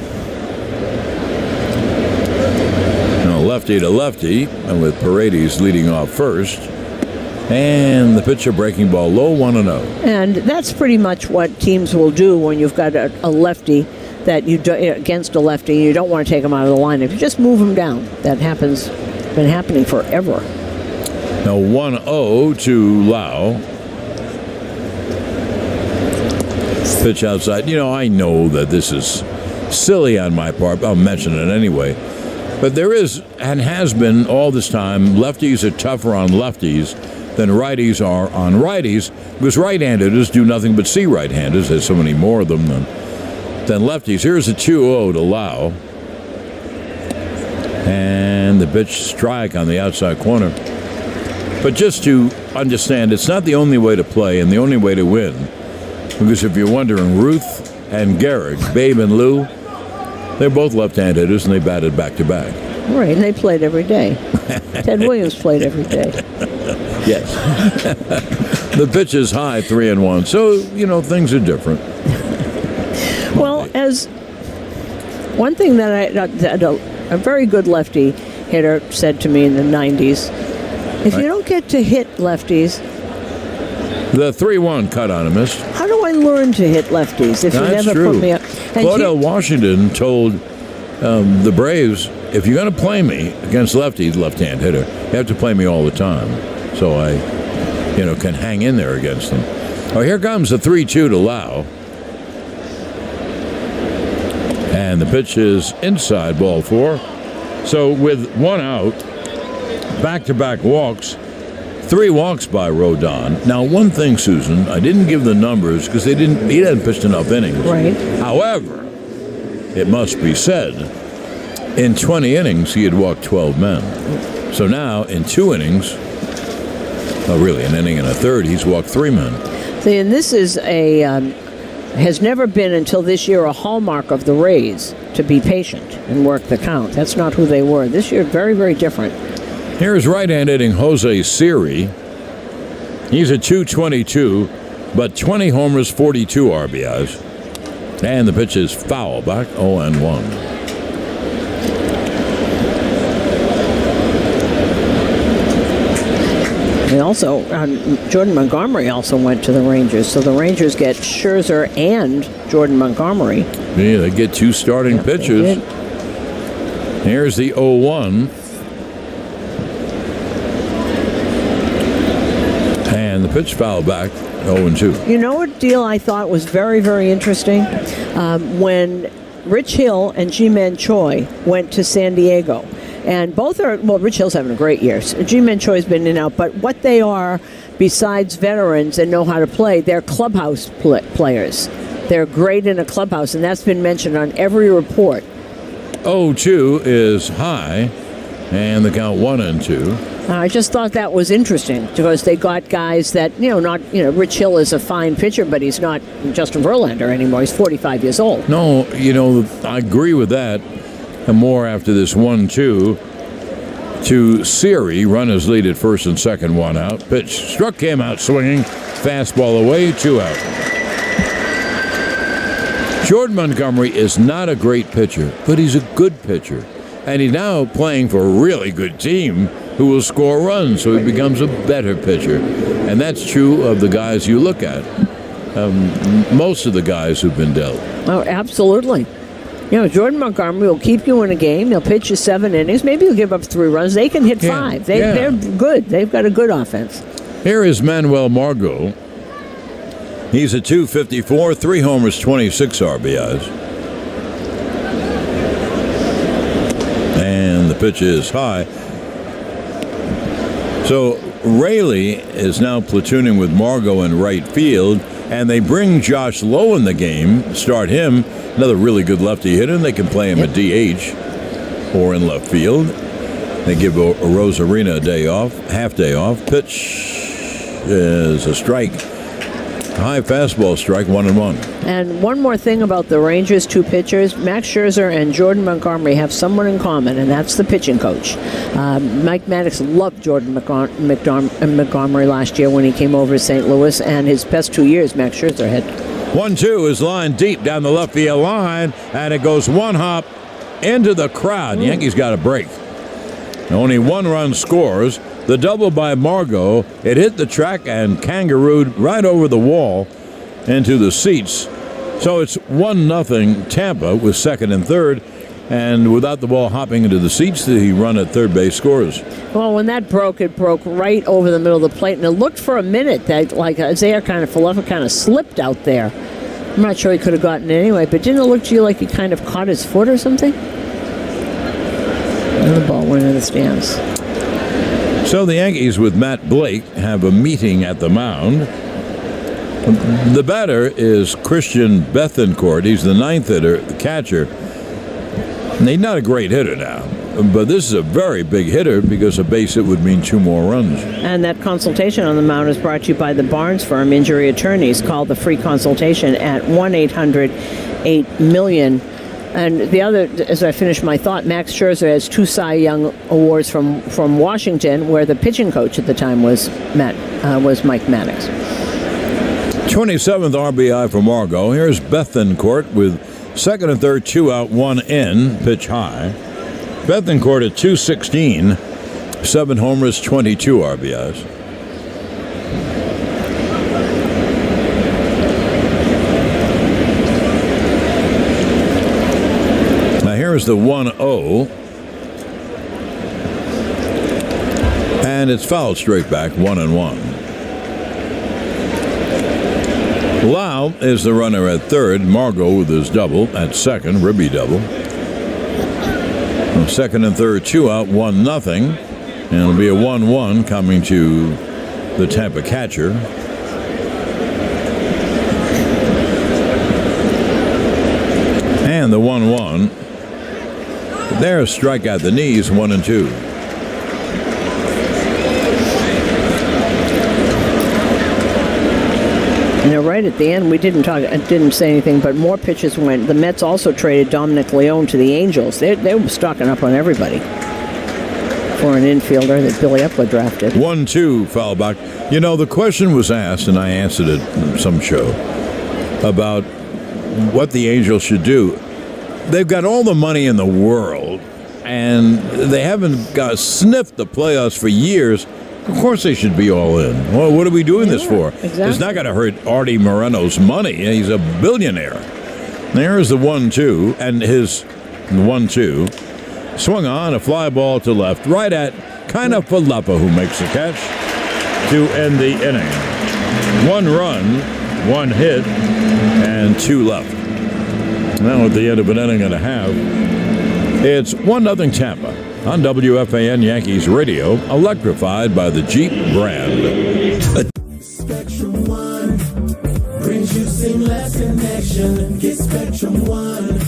Now lefty to lefty, and with Paredes leading off first. And the pitcher breaking ball low, 1-0. And that's pretty much what teams will do when you've got a lefty that you do, against a lefty, and you don't want to take him out of the lineup. You just move him down. That happens. Been happening forever. Now 1-0 to Lau. Pitch outside. You know, I know that this is silly on my part. I'll mention it anyway. But there is, and has been all this time, lefties are tougher on lefties than righties are on righties, because right-handers do nothing but see right-handers. There's so many more of them than lefties. Here's a 2-0 to Lau. And the pitch strike on the outside corner. But just to understand, it's not the only way to play and the only way to win. Because if you're wondering, Ruth and Gehrig, Babe and Lou, they're both left-hand hitters, and they batted back-to-back. Right, and they played every day. Ted Williams played every day. Yes. The pitch is high, 3-1. So, things are different. Well, as one thing that a very good lefty hitter said to me in the 90s, if you don't get to hit lefties... The 3-1 cut on him, miss. How do I learn to hit lefties if That's you never true. put me up? Claudel Washington told the Braves, if you're going to play me against lefties, left-hand hitter, you have to play me all the time. So I, can hang in there against them. Oh, here comes the 3-2 to Lau. And the pitch is inside, ball 4. So with 1 out, back-to-back walks, 3 walks by Rodon. Now, one thing, Susan, I didn't give the numbers because he hadn't pitched enough innings. Right. However, it must be said, in 20 innings, he had walked 12 men. So now, in 2 innings, really an inning and a third, he's walked 3 men. See, and this is has never been until this year a hallmark of the Rays to be patient and work the count. That's not who they were. This year, very, very different. Here's right-hand hitting Jose Siri. He's a .222, but 20 homers, 42 RBIs. And the pitch is foul, back 0-1. They also, Jordan Montgomery also went to the Rangers, so the Rangers get Scherzer and Jordan Montgomery. Yeah, they get 2 starting pitchers. Here's the 0-1. And the pitch foul back, 0-2. You know what deal I thought was very, very interesting? When Rich Hill and Ji-Man Choi went to San Diego. And both are, Rich Hill's having a great year. Ji-Man Choi's been in and out. But what they are, besides veterans and know how to play, they're clubhouse players. They're great in a clubhouse, and that's been mentioned on every report. 0-2 is high, and the count 1-2. I just thought that was interesting because they got guys that, Rich Hill is a fine pitcher, but he's not Justin Verlander anymore. He's 45 years old. No, I agree with that. And more after this 1-2 to Siri. Runners lead at first and second, 1 out. Pitch struck, came out swinging. Fastball away, 2 out. Jordan Montgomery is not a great pitcher, but he's a good pitcher. And he's now playing for a really good team who will score runs, so he becomes a better pitcher. And that's true of the guys you look at. Most of the guys who've been dealt. Oh, absolutely. Jordan Montgomery will keep you in a game. He'll pitch you 7 innings. Maybe he'll give up 3 runs. They can hit 5. They're good. They've got a good offense. Here is Manuel Margot. He's a .254, 3 homers, 26 RBIs. And the pitch is high. So Raley is now platooning with Margot in right field, and they bring Josh Lowe in the game, start him, another really good lefty hitter, and they can play him at DH or in left field. They give Rosarina a day off, half day off. Pitch is a strike. High fastball strike, 1-1. And one more thing about the Rangers' 2 pitchers, Max Scherzer and Jordan Montgomery have someone in common, and that's the pitching coach. Mike Maddox loved Jordan Montgomery last year when he came over to St. Louis, and his best 2 years, Max Scherzer had. 1-2 is lined deep down the left field line, and it goes 1 hop into the crowd. Yankees got a break. Only 1 run scores. The double by Margot, it hit the track and kangarooed right over the wall into the seats. So it's 1-0 Tampa with second and third, and without the ball hopping into the seats, the run at third base scores. Well, when that broke, it broke right over the middle of the plate, and it looked for a minute that like Isaiah Falefa kind of slipped out there. I'm not sure he could have gotten it anyway, but didn't it look to you like he kind of caught his foot or something? And the ball went into the stands. So the Yankees with Matt Blake have a meeting at the mound. The batter is Christian Bethancourt. He's the 9th hitter, the catcher. And he's not a great hitter now, but this is a very big hitter because a base hit would mean 2 more runs. And that consultation on the mound is brought to you by the Barnes Firm Injury Attorneys. Call the free consultation at 1-800-8-million. And the other, as I finish my thought, Max Scherzer has 2 Cy Young awards from Washington, where the pitching coach at the time was Mike Maddox. 27th RBI for Margot. Here's Bethencourt with second and third, 2 out, 1 in, pitch high. Bethencourt at 216, 7 homers, 22 RBIs. Now here's the 1-0. And it's fouled straight back, 1-1. Lau is the runner at third. Margot with his double at second, ribby double. Second and third, 2 out, 1-0. And it'll be a 1-1 coming to the Tampa catcher. And the 1-1. There's strike at the knees, 1-2. And right at the end, we didn't say anything, but more pitches went. The Mets also traded Dominic Leone to the Angels. They were stocking up on everybody for an infielder that Billy Epler drafted. 1-2 foul back. You know, the question was asked, and I answered it in some show, about what the Angels should do. They've got all the money in the world, and they haven't sniffed the playoffs for years. Of course they should be all in. Well, what are we doing this for? Exactly. It's not going to hurt Artie Moreno's money. He's a billionaire. There's the 1-2, and his 1-2. Swung on, a fly ball to left, right at kind of Palapa, who makes the catch to end the inning. 1 run, 1 hit, and 2 left. Now at the end of an inning and a half, it's 1-0 Tampa. On WFAN Yankees Radio, electrified by the Jeep brand. Spectrum One brings you seamless connection. Get Spectrum One.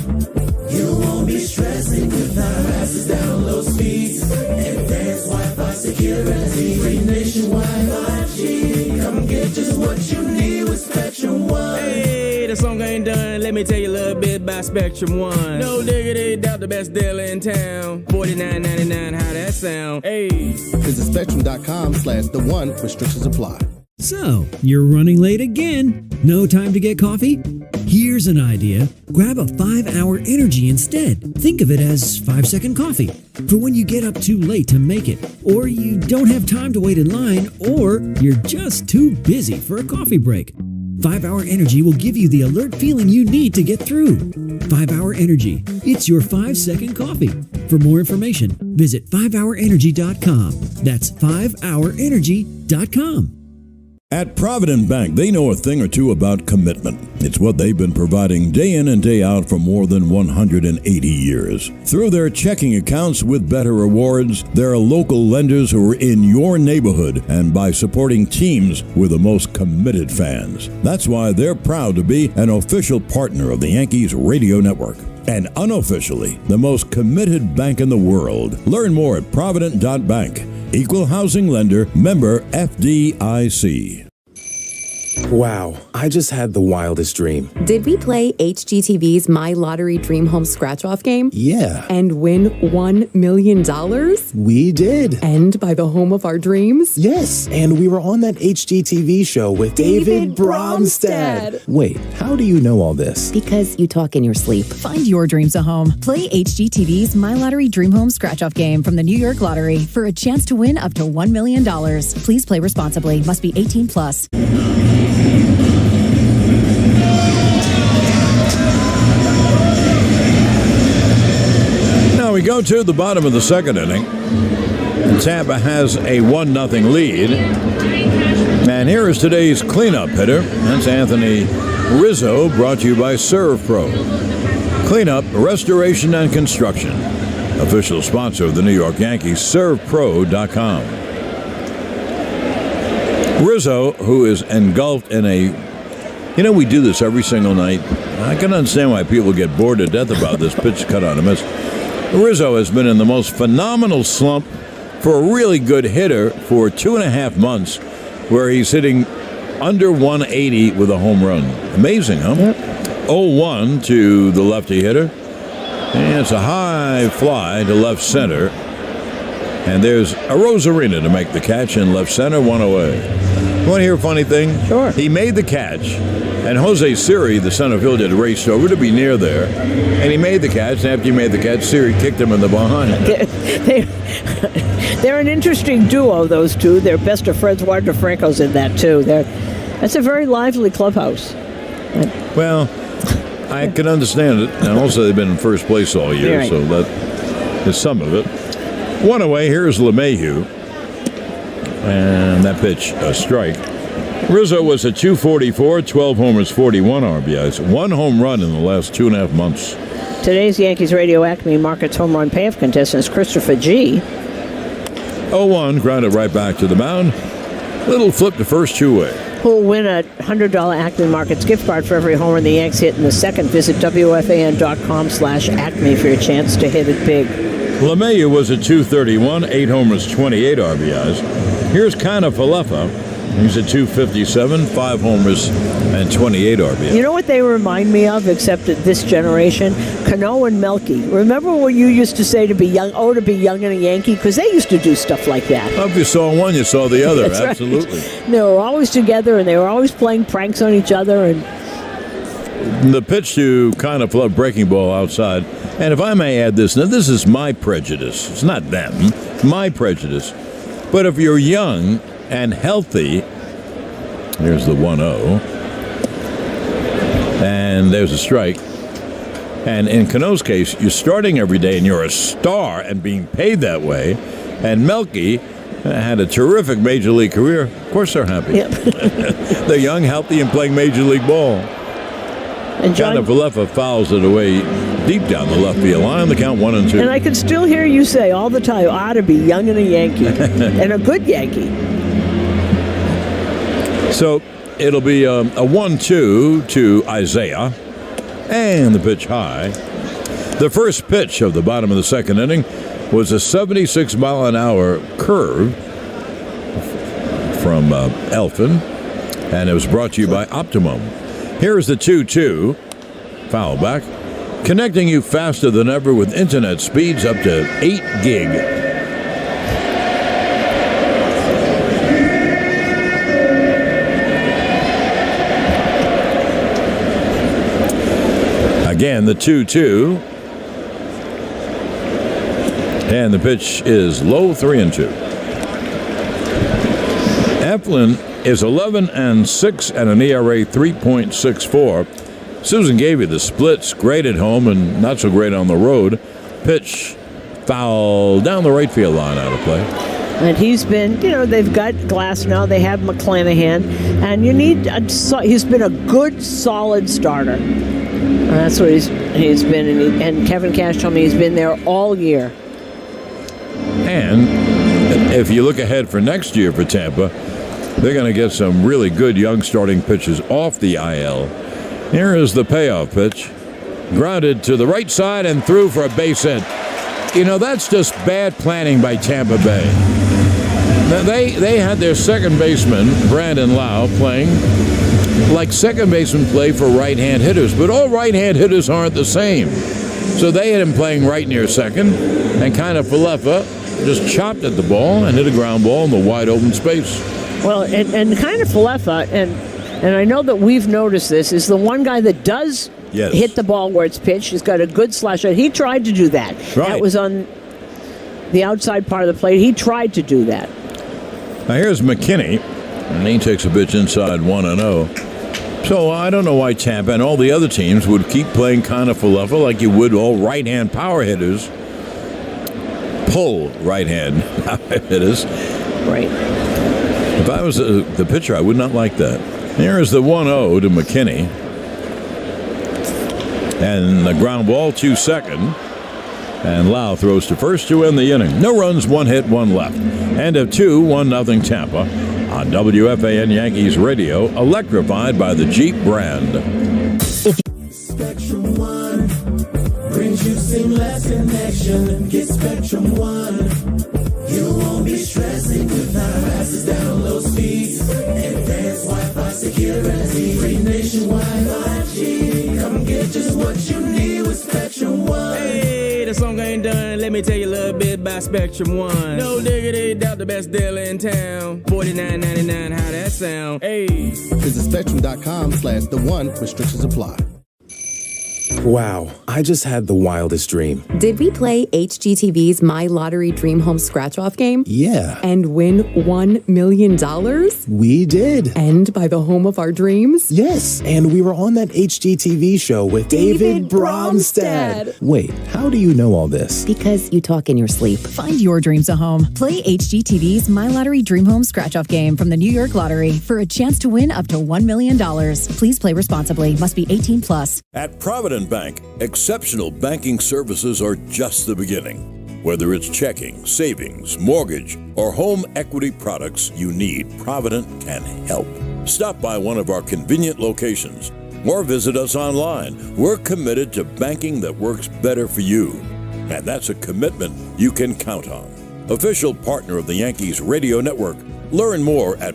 You won't be stressing without access, download speeds, advanced Wi-Fi security, free nationwide 5G. Come get just what you need with Spectrum One. Hey, the song ain't done. Let me tell you a little bit about Spectrum One. No diggity, doubt the best deal in town. $49.99, how that sound? Hey. Visit Spectrum.com/the1. Restrictions apply. So, you're running late again. No time to get coffee? Here's an idea. Grab a 5-hour energy instead. Think of it as 5-second coffee for when you get up too late to make it, or you don't have time to wait in line, or you're just too busy for a coffee break. 5-hour energy will give you the alert feeling you need to get through. 5-hour energy. It's your 5-second coffee. For more information, visit 5hourenergy.com. That's 5hourenergy.com. At Provident Bank, they know a thing or two about commitment. It's what they've been providing day in and day out for more than 180 years. Through their checking accounts with better rewards, there are local lenders who are in your neighborhood, and by supporting teams with the most committed fans. That's why they're proud to be an official partner of the Yankees radio network. And unofficially, the most committed bank in the world. Learn more at Provident.bank. Equal housing lender, member FDIC. Wow, I just had the wildest dream. Did we play HGTV's My Lottery Dream Home Scratch-Off game? Yeah. And win $1 million? We did. And buy the home of our dreams? Yes, and we were on that HGTV show with David Bromstead. Wait, how do you know all this? Because you talk in your sleep. Find your dreams a home. Play HGTV's My Lottery Dream Home Scratch-Off game from the New York Lottery for a chance to win up to $1 million. Please play responsibly. Must be 18 plus. Now we go to the bottom of the second inning. Tampa has a 1-0 lead. And here is today's cleanup hitter. That's Anthony Rizzo, brought to you by Serve Pro. Cleanup, restoration, and construction. Official sponsor of the New York Yankees, ServePro.com. Rizzo, who is engulfed in a... You know, we do this every single night. I can understand why people get bored to death about this pitch cut on a miss. Rizzo has been in the most phenomenal slump for a really good hitter for 2.5 months, where he's hitting under 180 with a home run. Amazing, huh? Yep. 0-1 to the lefty hitter. And it's a high fly to left center. And there's a Rosarina to make the catch in left center, one away. You want to hear a funny thing? Sure. He made the catch, and Jose Siri, the center fielder, had raced over to be near there. And he made the catch, and after he made the catch, Siri kicked him in the behind. They're an interesting duo, those two. They're best of friends. Juan DeFranco's in that, too. That's a very lively clubhouse. Well, I can understand it. And also, they've been in first place all year, right. So that is some of it. One away, here's LeMahieu. And that pitch, a strike. Rizzo was at 244, 12 homers, 41 RBIs. One home run in the last 2.5 months. Today's Yankees Radio Acme Markets home run payoff contestant is Christopher G. 0-1, grounded right back to the mound. Little flip to first, two-way. Who'll win a $100 Acme Markets gift card for every homer the Yanks hit in the second. Visit WFAN.com/Acme for your chance to hit it big. LeMahieu was at 231, 8 homers, 28 RBIs. Here's Kiner-Falefa. He's at 257, 5 homers, and 28 RBIs. You know what they remind me of, except at this generation? Cano and Melky. Remember what you used to say to be young? Oh, to be young and a Yankee? Because they used to do stuff like that. Well, if you saw one, you saw the other. That's absolutely. Right. They were always together, and they were always playing pranks on each other. And the pitch to Kiner-Falefa, breaking ball outside. And if I may add this, now this is my prejudice. It's not them. My prejudice. But if you're young and healthy, there's the 1-0. And there's a strike. And in Cano's case, you're starting every day and you're a star and being paid that way. And Melky had a terrific major league career. Of course they're happy. Yep. They're young, healthy, and playing major league ball. And Kiner-Falefa fouls it away deep down the left field line. The count 1-2. And I can still hear you say all the time, ought to be young and a Yankee. And a good Yankee. So it'll be a 1-2 to Isaiah. And the pitch high. The first pitch of the bottom of the second inning was a 76-mile-an-hour curve from Elfin. And it was brought to you by Optimum. Here's the 2-2. Foul back. Connecting you faster than ever with internet speeds up to 8 gig. Again, the 2-2. And the pitch is low, 3-2. Eflin is 11-6 and an ERA 3.64. Susan gave you the splits, great at home and not so great on the road. Pitch foul down the right field line, out of play. And he's been, they've got Glass now, they have McClanahan, and he's been a good, solid starter. And that's what he's been, and Kevin Cash told me he's been there all year. And if you look ahead for next year for Tampa, they're going to get some really good young starting pitchers off the IL. Here is the payoff pitch. Grounded to the right side and through for a base hit. That's just bad planning by Tampa Bay. Now, they had their second baseman, Brandon Lau, playing like second baseman play for right-hand hitters. But all right-hand hitters aren't the same. So they had him playing right near second. And Kiner-Falefa just chopped at the ball and hit a ground ball in the wide open space. Well, and Kiner-Falefa, and I know that we've noticed this, is the one guy that does hit the ball where it's pitched. He's got a good slash shot. He tried to do that. Right. That was on the outside part of the plate. He tried to do that. Now here's McKinney, and he takes a pitch inside 1-0. So I don't know why Tampa and all the other teams would keep playing Kiner-Falefa like you would all right-hand power hitters. Pull right-hand power hitters. Right. If I was the pitcher, I would not like that. Here is the 1-0 to McKinney. And the ground ball to second. And Lau throws to first to end the inning. No runs, 1 hit, 1 left. End of 2, 1-0 Tampa. On WFAN Yankees Radio, electrified by the Jeep brand. Spectrum One brings you seamless connection. Get Spectrum One. You won't be stressing without passes down low speeds. Advanced Wi-Fi security. Free nationwide 5G. Come get just what you need with Spectrum One. by Spectrum One. No diggity, doubt the best deal in town. $49.99, how that sound? Hey. Visit Spectrum.com/the1. Restrictions apply. Wow, I just had the wildest dream. Did we play HGTV's My Lottery Dream Home Scratch-Off game? Yeah. And win $1 million? We did. And buy the home of our dreams? Yes, and we were on that HGTV show with David Bromstead. Wait, how do you know all this? Because you talk in your sleep. Find your dreams a home. Play HGTV's My Lottery Dream Home Scratch-Off game from the New York Lottery for a chance to win up to $1 million. Please play responsibly. Must be 18 plus. At Provident Bank, exceptional banking services are just the beginning. Whether it's checking, savings, mortgage, or home equity products you need, Provident can help. Stop by one of our convenient locations or visit us online. We're committed to banking that works better for you. And that's a commitment you can count on. Official partner of the Yankees radio network. Learn more at